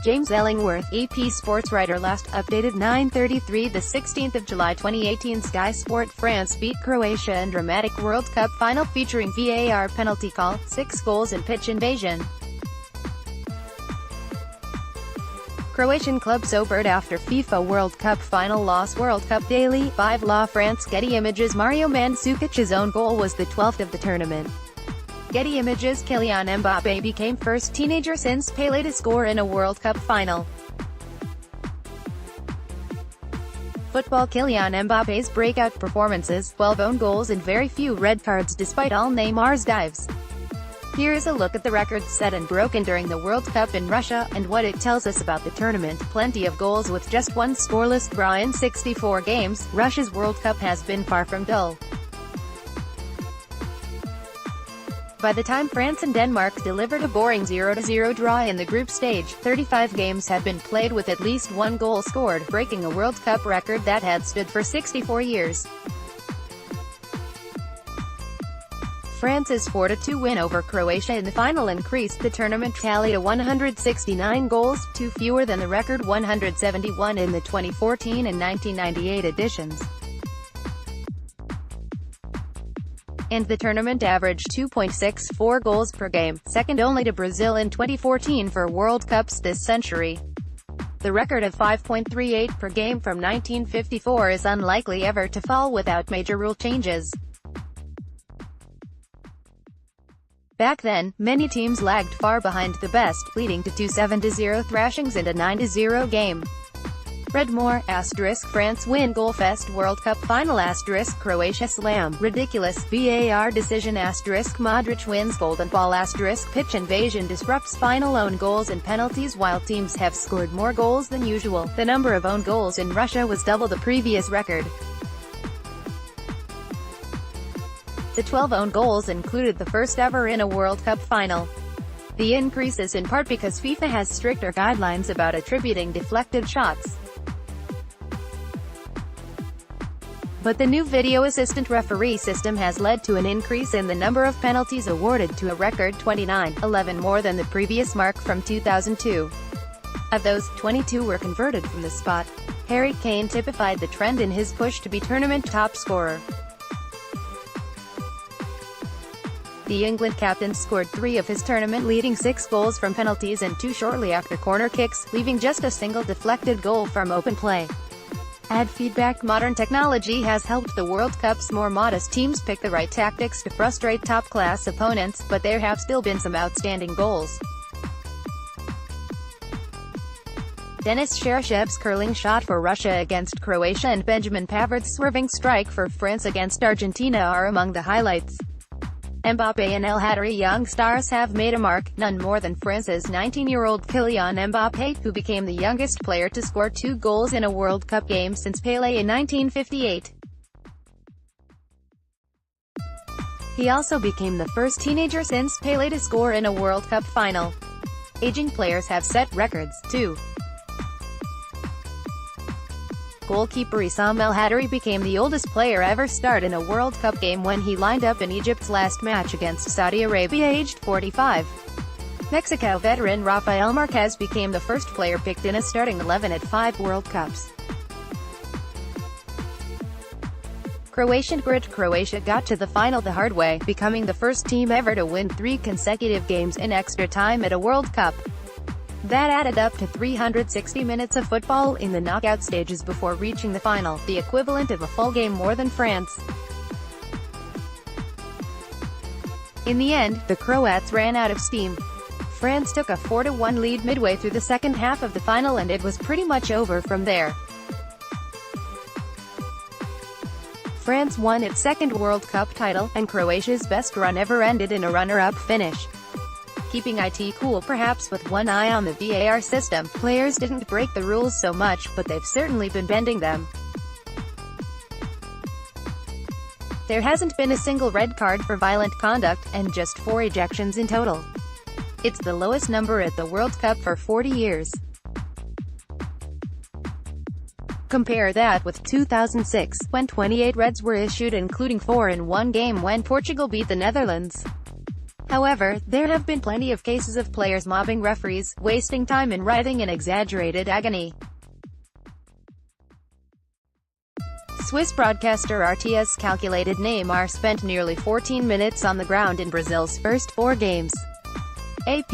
James Ellingworth, EP sports writer. Last updated 9:33 the 16th of July 2018. Sky Sport. France beat Croatia in dramatic World Cup final featuring VAR penalty call, 6 goals and pitch invasion. Croatian club sobered after FIFA World Cup final loss. World Cup Daily, Vive La France. Getty Images. Mario Mandzukic's own goal was the 12th of the tournament. Getty Images. Kylian Mbappe became first teenager since Pele to score in a World Cup final. Football. Kylian Mbappe's breakout performances, 12 own goals and very few red cards despite all Neymar's dives. Here is a look at the records set and broken during the World Cup in Russia, and what it tells us about the tournament. Plenty of goals with just one scoreless draw in 64 games. Russia's World Cup has been far from dull. By the time France and Denmark delivered a boring 0-0 draw in the group stage, 35 games had been played with at least one goal scored, breaking a World Cup record that had stood for 64 years. France's 4-2 win over Croatia in the final increased the tournament tally to 169 goals, 2 fewer than the record 171 in the 2014 and 1998 editions. And the tournament averaged 2.64 goals per game, second only to Brazil in 2014 for World Cups this century. The record of 5.38 per game from 1954 is unlikely ever to fall without major rule changes. Back then, many teams lagged far behind the best, leading to 2 7-0 thrashings and a 9-0 game. Read more, France win goalfest World Cup final Croatia slam, ridiculous, VAR decision Modric wins golden ball pitch invasion disrupts final own goals and penalties. While teams have scored more goals than usual, the number of own goals in Russia was double the previous record. The 12 own goals included the first ever in a World Cup final. The increase is in part because FIFA has stricter guidelines about attributing deflected shots. But the new video assistant referee system has led to an increase in the number of penalties awarded to a record 29, 11 more than the previous mark from 2002. Of those, 22 were converted from the spot. Harry Kane typified the trend in his push to be tournament top scorer. The England captain scored 3 of his tournament-leading 6 goals from penalties and 2 shortly after corner kicks, leaving just a single deflected goal from open play. Ad feedback. Modern technology has helped the World Cup's more modest teams pick the right tactics to frustrate top-class opponents, but there have still been some outstanding goals. Denis Cherchev's curling shot for Russia against Croatia and Benjamin Pavard's swerving strike for France against Argentina are among the highlights. Mbappe and El Hadri young stars have made a mark, none more than France's 19-year-old Kylian Mbappe, who became the youngest player to score 2 goals in a World Cup game since Pele in 1958. He also became the first teenager since Pele to score in a World Cup final. Aging players have set records, too. Goalkeeper Issam El Hadri became the oldest player ever start in a World Cup game when he lined up in Egypt's last match against Saudi Arabia aged 45. Mexico veteran Rafael Marquez became the first player picked in a starting 11 at 5 World Cups. Croatian grit. Croatia got to the final the hard way, becoming the first team ever to win 3 consecutive games in extra time at a World Cup. That added up to 360 minutes of football in the knockout stages before reaching the final, the equivalent of a full game more than France. In the end, the Croats ran out of steam. France took a 4-1 lead midway through the second half of the final and it was pretty much over from there. France won its second World Cup title, and Croatia's best run ever ended in a runner-up finish. Keeping it cool perhaps with one eye on the VAR system, players didn't break the rules so much, but they've certainly been bending them. There hasn't been a single red card for violent conduct, and just 4 ejections in total. It's the lowest number at the World Cup for 40 years. Compare that with 2006, when 28 reds were issued including 4 in one game when Portugal beat the Netherlands. However, there have been plenty of cases of players mobbing referees, wasting time and writhing in exaggerated agony. Swiss broadcaster RT's calculated Neymar spent nearly 14 minutes on the ground in Brazil's first 4 games. AP